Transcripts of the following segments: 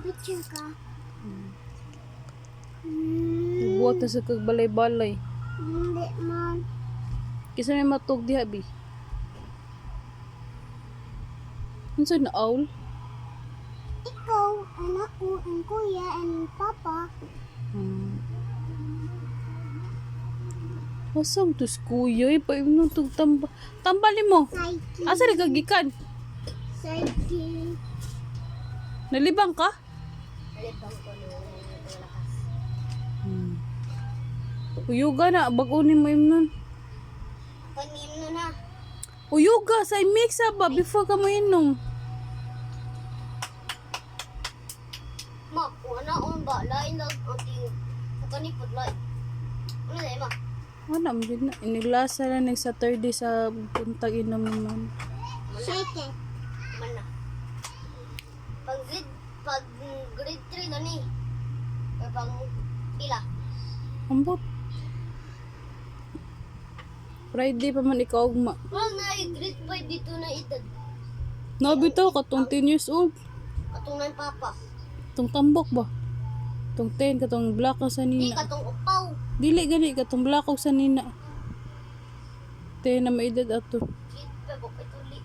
Picture ka. Buwag na sa kagbalay-balay. Hindi man. Kisa may matug diha, bi. Ano sa na-owl? Ikaw, anak ko, and kuya, and papa. Wasang tos kuya, painom tog tambali mo. Psyche. Asa rin kagikan? Psyche. Nalibang ka? Alipang ko na lakas. Uyuga na, bagunin mo nun. Panim na na. Uyuga, sa mix ba before ka mo inom. Ma, wala on ba? Lain lang ang tingin. Kanipod lain. Ano na ma? Wala mo din na. Iniglasa na nag Saturday sa puntang inom naman. Shake it. Mana. Pag grade 3 na ni. Or pang pila. Ambot. Friday pa man ikaw ugma. Wala na grade 5 dito na edad. Nabitaw ka, 10 years old. Katong ng papa. Tong tambok ba? Tong 10, katong black sa Di nina. katong upaw. Dili gani, katong black sa nina. 10 na maedad ato. Grade 5 ako ituli.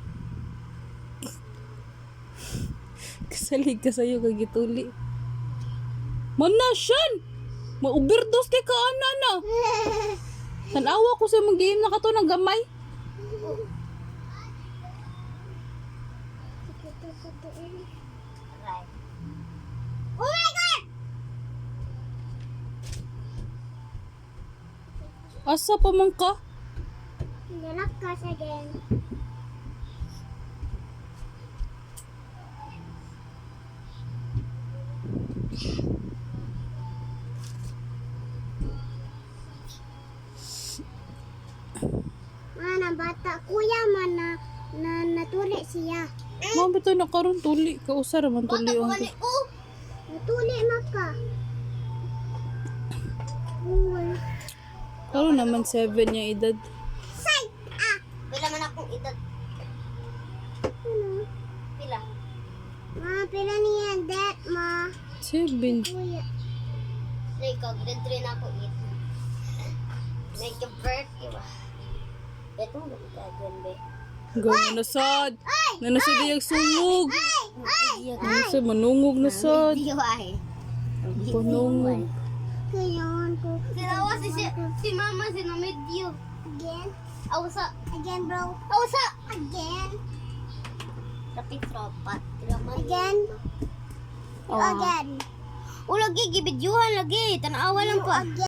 Kasalig ka sa'yo, kagituli. Manasyan! Ma-overdose kay ka, na. Tanawa ko sa mag-iim na kato ng gamay. Right. Oh my God! Asa pa man ka? Nalakas again. Mana bata kuya man na natuli siya. Mga bito na karon tuli. Kausar man tuli. Bata ko gani. Oh! Natuli maka. Uy. Karon naman 7 yung edad. Say! Ah! Pila man akong edad. Ano? Pila? Ma, pila niya dat, ma. 7. Kuya. Like, grade 3 na ako, 8. Like, a birthday ba? Ito, magkagagan ba? Gano'n na sad. Nanasad yung sungog. Nanasad, manungog na sad. Video ay. Panungog. Kailangan ko. Sinawa si mama, sinamedyo. Again? Awsa. Again, bro. Awsa. Again. Rapid tropa. Again. Again. O, lagi, gibidyuhan lagi. Tanawa lang ko. Again.